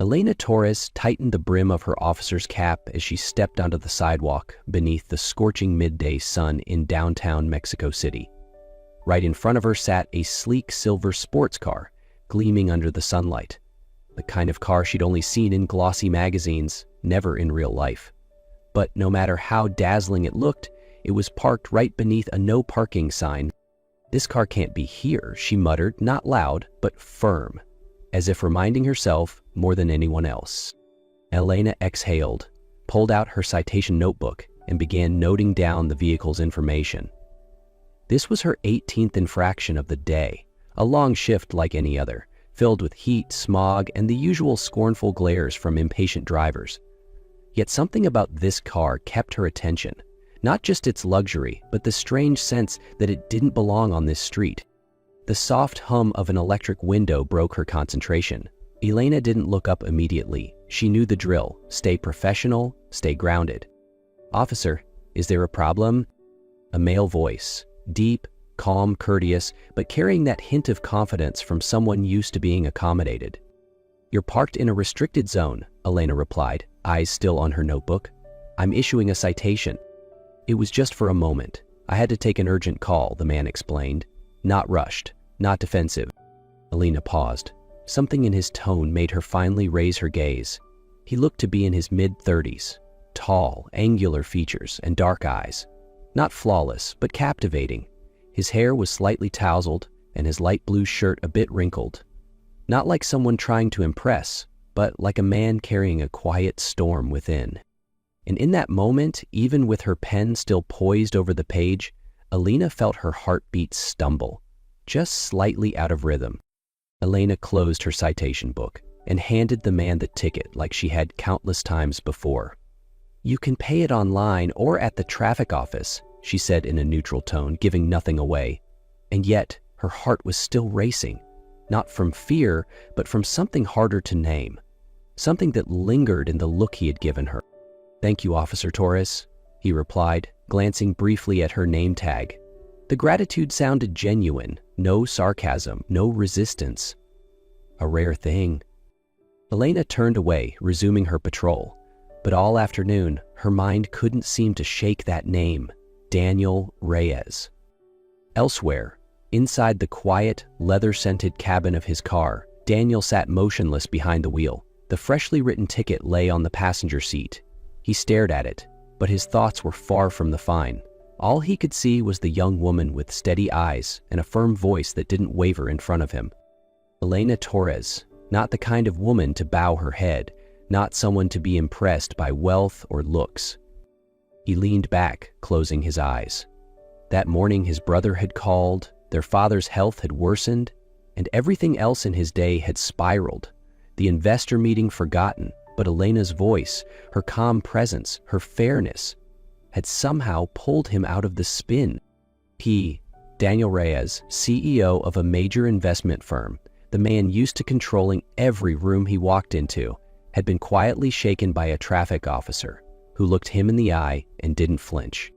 Elena Torres tightened the brim of her officer's cap as she stepped onto the sidewalk beneath the scorching midday sun in downtown Mexico City. Right in front of her sat a sleek silver sports car, gleaming under the sunlight. The kind of car she'd only seen in glossy magazines, never in real life. But no matter how dazzling it looked, it was parked right beneath a no parking sign. "This car can't be here," she muttered, not loud, but firm, as if reminding herself more than anyone else. Elena exhaled, pulled out her citation notebook, and began noting down the vehicle's information. This was her 18th infraction of the day, a long shift like any other, filled with heat, smog, and the usual scornful glares from impatient drivers. Yet something about this car kept her attention, not just its luxury, but the strange sense that it didn't belong on this street. The soft hum of an electric window broke her concentration. Elena didn't look up immediately. She knew the drill: stay professional, stay grounded. "Officer, is there a problem?" A male voice, deep, calm, courteous, but carrying that hint of confidence from someone used to being accommodated. "You're parked in a restricted zone," Elena replied, eyes still on her notebook. "I'm issuing a citation." "It was just for a moment. I had to take an urgent call," the man explained. Not rushed, not defensive. Elena paused. Something in his tone made her finally raise her gaze. He looked to be in his mid-30s, tall, angular features and dark eyes. Not flawless, but captivating. His hair was slightly tousled and his light blue shirt a bit wrinkled. Not like someone trying to impress, but like a man carrying a quiet storm within. And in that moment, even with her pen still poised over the page, Elena felt her heartbeat stumble, just slightly out of rhythm. Elena closed her citation book and handed the man the ticket like she had countless times before. "You can pay it online or at the traffic office," she said in a neutral tone, giving nothing away. And yet, her heart was still racing, not from fear, but from something harder to name, something that lingered in the look he had given her. "Thank you, Officer Torres," he replied, glancing briefly at her name tag. The gratitude sounded genuine, no sarcasm, no resistance. A rare thing. Elena turned away, resuming her patrol, but all afternoon, her mind couldn't seem to shake that name, Daniel Reyes. Elsewhere, inside the quiet, leather-scented cabin of his car, Daniel sat motionless behind the wheel. The freshly written ticket lay on the passenger seat. He stared at it, but his thoughts were far from the fine. All he could see was the young woman with steady eyes and a firm voice that didn't waver in front of him. Elena Torres, not the kind of woman to bow her head, not someone to be impressed by wealth or looks. He leaned back, closing his eyes. That morning his brother had called, their father's health had worsened, and everything else in his day had spiraled. The investor meeting forgotten, but Elena's voice, her calm presence, her fairness, had somehow pulled him out of the spin. He, Daniel Reyes, CEO of a major investment firm, the man used to controlling every room he walked into, had been quietly shaken by a traffic officer who looked him in the eye and didn't flinch.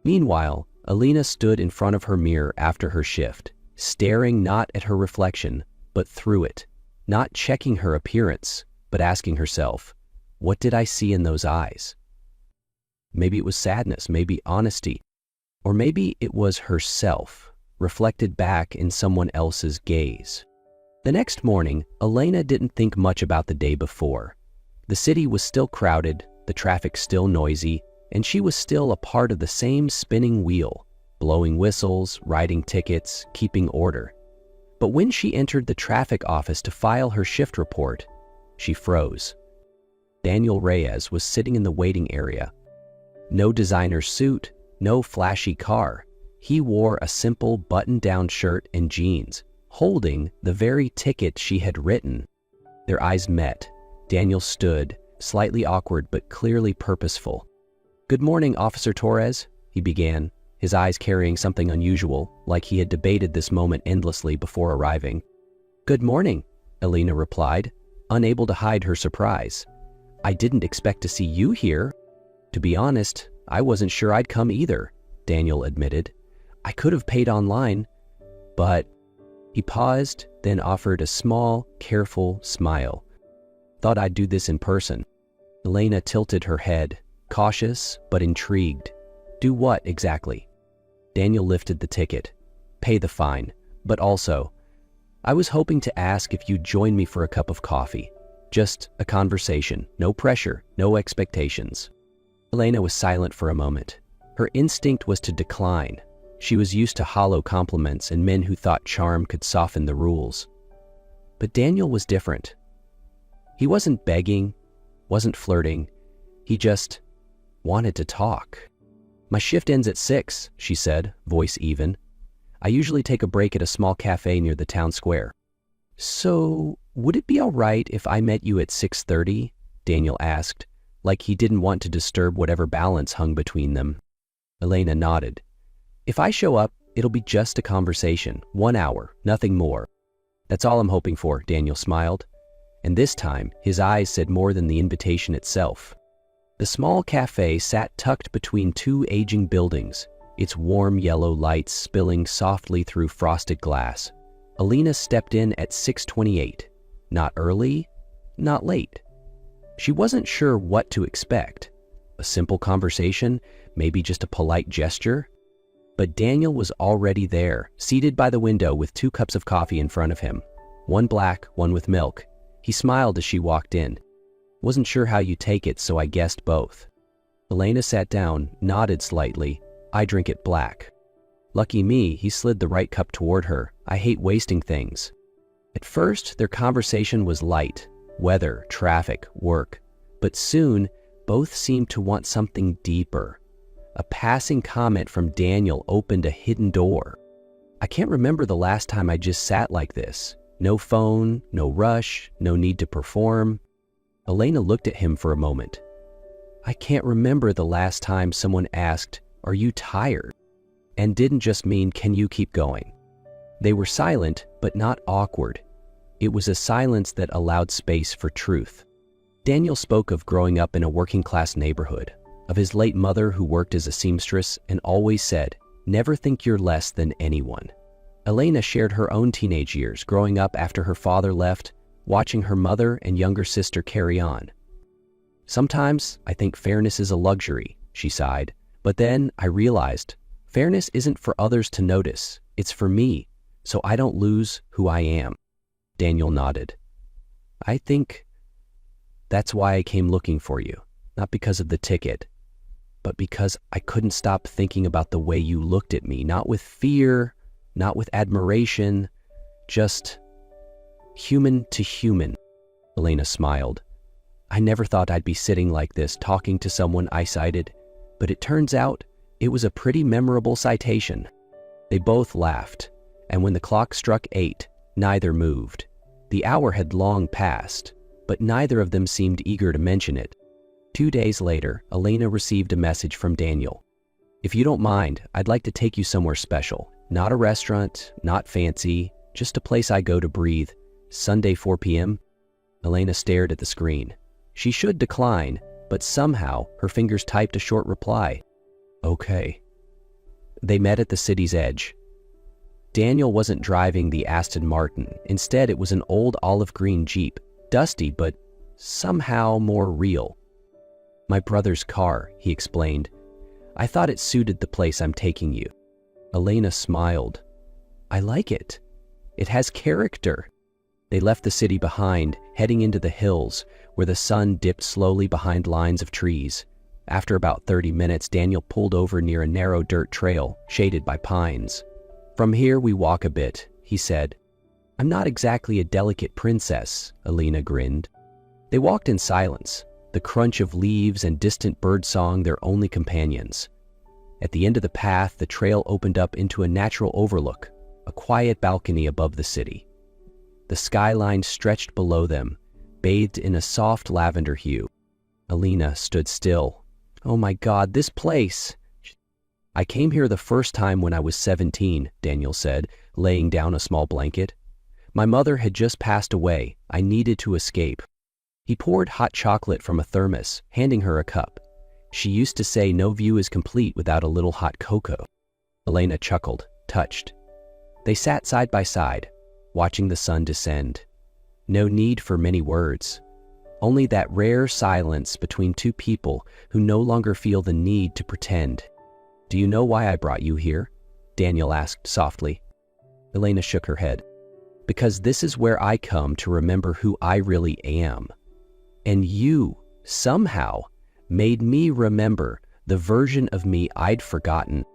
Meanwhile, Elena stood in front of her mirror after her shift, staring not at her reflection, but through it, not checking her appearance, but asking herself, what did I see in those eyes? Maybe it was sadness, maybe honesty, or maybe it was herself, reflected back in someone else's gaze. The next morning, Elena didn't think much about the day before. The city was still crowded, the traffic still noisy, and she was still a part of the same spinning wheel, blowing whistles, writing tickets, keeping order. But when she entered the traffic office to file her shift report, she froze. Daniel Reyes was sitting in the waiting area. No designer suit, no flashy car. He wore a simple button-down shirt and jeans, holding the very ticket she had written. Their eyes met. Daniel stood, slightly awkward but clearly purposeful. "Good morning, Officer Torres," he began, his eyes carrying something unusual, like he had debated this moment endlessly before arriving. "Good morning," Elena replied, unable to hide her surprise. "I didn't expect to see you here." "To be honest, I wasn't sure I'd come either," Daniel admitted. "I could have paid online, but..." He paused, then offered a small, careful smile. Thought I'd do this in person." Elena tilted her head, cautious but intrigued. "Do what exactly?" Daniel lifted the ticket. "Pay the fine, but also, I was hoping to ask if you'd join me for a cup of coffee. Just a conversation, no pressure, no expectations." Elena was silent for a moment. Her instinct was to decline. She was used to hollow compliments and men who thought charm could soften the rules. But Daniel was different. He wasn't begging, wasn't flirting. He just wanted to talk. "My shift ends at 6, she said, voice even. "I usually take a break at a small cafe near the town square." "So, would it be all right if I met you at 6:30? Daniel asked, like he didn't want to disturb whatever balance hung between them. Elena nodded. "If I show up, it'll be just a conversation, 1 hour, nothing more." "That's all I'm hoping for," Daniel smiled. And this time, his eyes said more than the invitation itself. The small cafe sat tucked between two aging buildings, its warm yellow lights spilling softly through frosted glass. Elena stepped in at 6:28. Not early, not late. She wasn't sure what to expect. A simple conversation, maybe just a polite gesture. But Daniel was already there, seated by the window with 2 cups of coffee in front of him. One black, one with milk. He smiled as she walked in. "Wasn't sure how you take it, so I guessed both." Elena sat down, nodded slightly. "I drink it black." Lucky me, he slid the right cup toward her. "I hate wasting things." At first, their conversation was light. Weather, traffic, work. But soon, both seemed to want something deeper. A passing comment from Daniel opened a hidden door. "I can't remember the last time I just sat like this. No phone, no rush, no need to perform." Elena looked at him for a moment. "I can't remember the last time someone asked, 'Are you tired?' and didn't just mean, 'Can you keep going?'" They were silent, but not awkward. It was a silence that allowed space for truth. Daniel spoke of growing up in a working-class neighborhood, of his late mother who worked as a seamstress and always said, "Never think you're less than anyone." Elena shared her own teenage years growing up after her father left, watching her mother and younger sister carry on. "Sometimes I think fairness is a luxury," she sighed. "But then I realized fairness isn't for others to notice. It's for me, so I don't lose who I am." Daniel nodded. "I think that's why I came looking for you, not because of the ticket, but because I couldn't stop thinking about the way you looked at me, not with fear, not with admiration, just human to human." Elena smiled. "I never thought I'd be sitting like this talking to someone I cited, but it turns out it was a pretty memorable citation." They both laughed, and when the clock struck 8, neither moved. The hour had long passed, but neither of them seemed eager to mention it. 2 days later, Elena received a message from Daniel. "If you don't mind, I'd like to take you somewhere special. Not a restaurant, not fancy, just a place I go to breathe. Sunday 4 p.m. Elena stared at the screen. She should decline, but somehow her fingers typed a short reply. "Okay." They met at the city's edge. Daniel wasn't driving the Aston Martin. Instead, it was an old olive green Jeep, dusty but somehow more real. "My brother's car," he explained. "I thought it suited the place I'm taking you." Elena smiled. "I like it. It has character." They left the city behind, heading into the hills, where the sun dipped slowly behind lines of trees. After about 30 minutes, Daniel pulled over near a narrow dirt trail, shaded by pines. "From here we walk a bit," he said. "I'm not exactly a delicate princess," Elena grinned. They walked in silence, the crunch of leaves and distant birdsong their only companions. At the end of the path, the trail opened up into a natural overlook, a quiet balcony above the city. The skyline stretched below them, bathed in a soft lavender hue. Elena stood still. "Oh my God, this place!" "I came here the first time when I was 17, Daniel said, laying down a small blanket. "My mother had just passed away. I needed to escape." He poured hot chocolate from a thermos, handing her a cup. "She used to say no view is complete without a little hot cocoa." Elena chuckled, touched. They sat side by side, watching the sun descend. No need for many words. only that rare silence between two people who no longer feel the need to pretend. "Do you know why I brought you here?" Daniel asked softly. Elena shook her head. "Because this is where I come to remember who I really am. And you, somehow, made me remember the version of me I'd forgotten."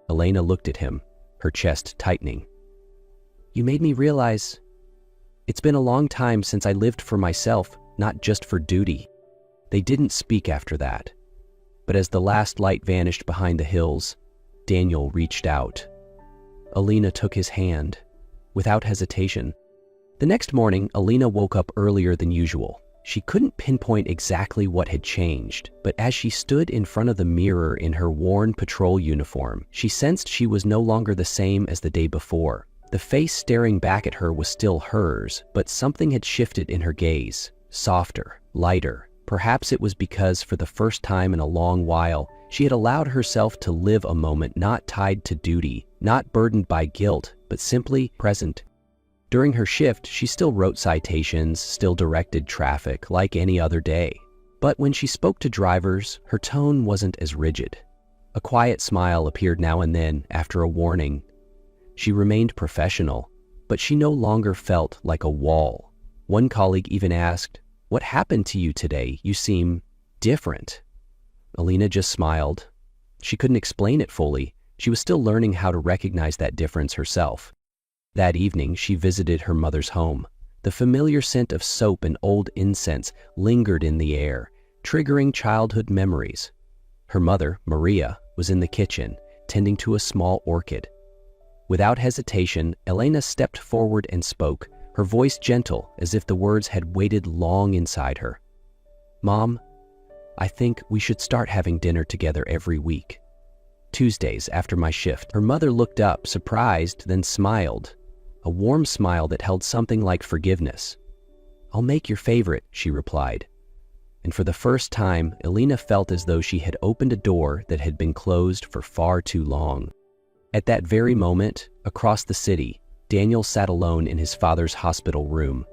Elena looked at him, her chest tightening. "You made me realize it's been a long time since I lived for myself, not just for duty." They didn't speak after that. But as the last light vanished behind the hills, Daniel reached out. Elena took his hand, without hesitation. The next morning, Elena woke up earlier than usual. She couldn't pinpoint exactly what had changed, but as she stood in front of the mirror in her worn patrol uniform, she sensed she was no longer the same as the day before. The face staring back at her was still hers, but something had shifted in her gaze, softer, lighter. Perhaps it was because for the first time in a long while, she had allowed herself to live a moment not tied to duty, not burdened by guilt, but simply present. During her shift, she still wrote citations, still directed traffic like any other day. But when she spoke to drivers, her tone wasn't as rigid. A quiet smile appeared now and then after a warning. She remained professional, but she no longer felt like a wall. One colleague even asked, "What happened to you today? You seem different." Elena just smiled. She couldn't explain it fully. She was still learning how to recognize that difference herself. That evening, she visited her mother's home. The familiar scent of soap and old incense lingered in the air, triggering childhood memories. Her mother, Maria, was in the kitchen, tending to a small orchid. Without hesitation, Elena stepped forward and spoke, her voice gentle as if the words had waited long inside her. "Mom, I think we should start having dinner together every week. Tuesdays after my shift." Her mother looked up, surprised, then smiled. A warm smile that held something like forgiveness. "I'll make your favorite," she replied. And for the first time, Elena felt as though she had opened a door that had been closed for far too long. At that very moment, across the city, Daniel sat alone in his father's hospital room.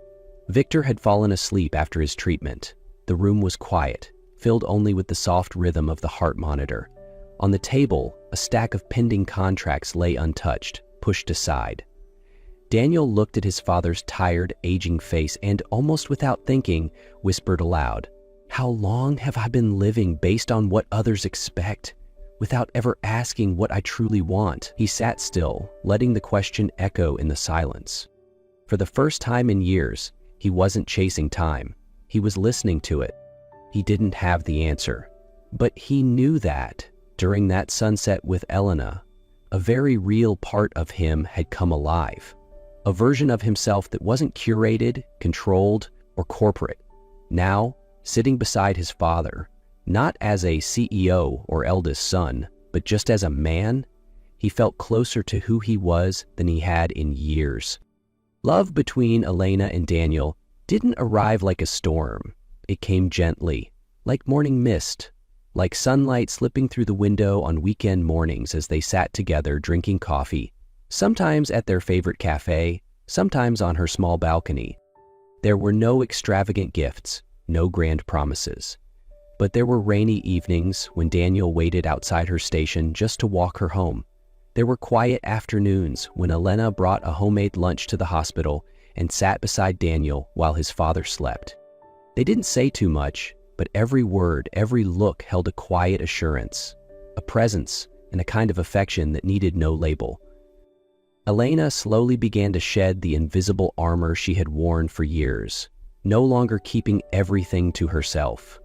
Victor had fallen asleep after his treatment. The room was quiet, filled only with the soft rhythm of the heart monitor. On the table, a stack of pending contracts lay untouched, pushed aside. Daniel looked at his father's tired, aging face and, almost without thinking, whispered aloud, "How long have I been living based on what others expect, without ever asking what I truly want?" He sat still, letting the question echo in the silence. For the first time in years, he wasn't chasing time. He was listening to it. He didn't have the answer, but he knew that, during that sunset with Elena, a very real part of him had come alive. A version of himself that wasn't curated, controlled, or corporate. Now, sitting beside his father, not as a CEO or eldest son, but just as a man, he felt closer to who he was than he had in years. Love between Elena and Daniel didn't arrive like a storm. It came gently, like morning mist, like sunlight slipping through the window on weekend mornings as they sat together drinking coffee, sometimes at their favorite cafe, sometimes on her small balcony. There were no extravagant gifts, no grand promises. But there were rainy evenings when Daniel waited outside her station just to walk her home. There were quiet afternoons when Elena brought a homemade lunch to the hospital and sat beside Daniel while his father slept. They didn't say too much, but every word, every look held a quiet assurance, a presence, and a kind of affection that needed no label. Elena slowly began to shed the invisible armor she had worn for years, no longer keeping everything to herself.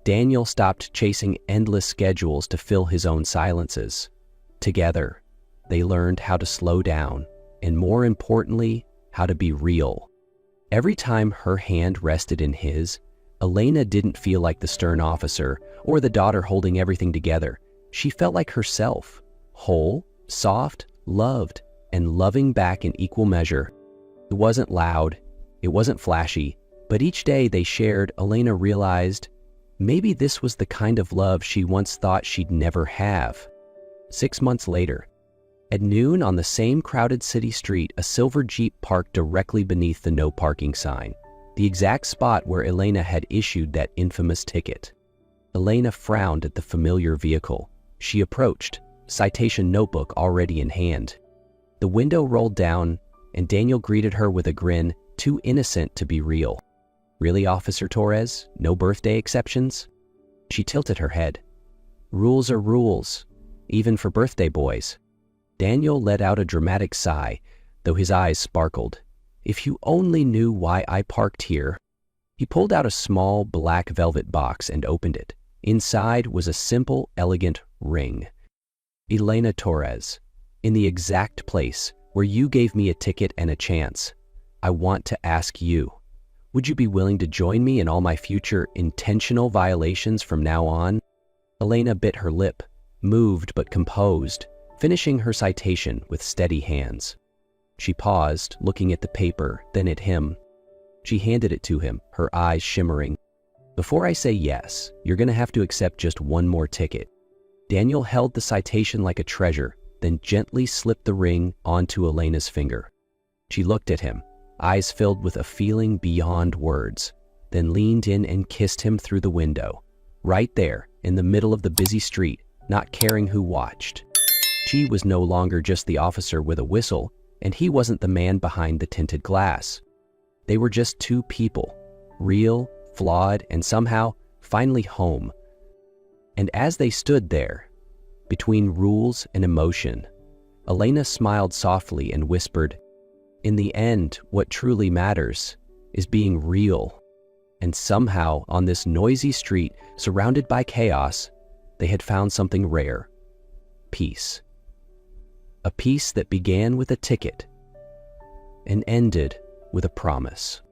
Daniel stopped chasing endless schedules to fill his own silences. Together, they learned how to slow down, and more importantly, how to be real. Every time her hand rested in his, Elena didn't feel like the stern officer or the daughter holding everything together. She felt like herself, whole, soft, loved, and loving back in equal measure. It wasn't loud, it wasn't flashy, but each day they shared, Elena realized maybe this was the kind of love she once thought she'd never have. 6 months later, at noon on the same crowded city street, a silver Jeep parked directly beneath the no parking sign. the exact spot where Elena had issued that infamous ticket. Elena frowned at the familiar vehicle. She approached, citation notebook already in hand. The window rolled down, and Daniel greeted her with a grin too innocent to be real. "Really, Officer Torres? No birthday exceptions?" She tilted her head. "Rules are rules, even for birthday boys." Daniel let out a dramatic sigh, though his eyes sparkled. "If you only knew why I parked here." He pulled out a small black velvet box and opened it. Inside was a simple, elegant ring. "Elena Torres, in the exact place where you gave me a ticket and a chance, I want to ask you, would you be willing to join me in all my future intentional violations from now on?" Elena bit her lip, moved but composed, finishing her citation with steady hands. She paused, looking at the paper, then at him. She handed it to him, her eyes shimmering. "Before I say yes, you're going to have to accept just one more ticket." Daniel held the citation like a treasure, then gently slipped the ring onto Elena's finger. She looked at him, eyes filled with a feeling beyond words, then leaned in and kissed him through the window, right there in the middle of the busy street, not caring who watched. She was no longer just the officer with a whistle, and he wasn't the man behind the tinted glass. They were just two people, real, flawed, and somehow finally home. And as they stood there, between rules and emotion, Elena smiled softly and whispered, "In the end, what truly matters is being real." And somehow, on this noisy street, surrounded by chaos, they had found something rare: peace. A peace that began with a ticket and ended with a promise.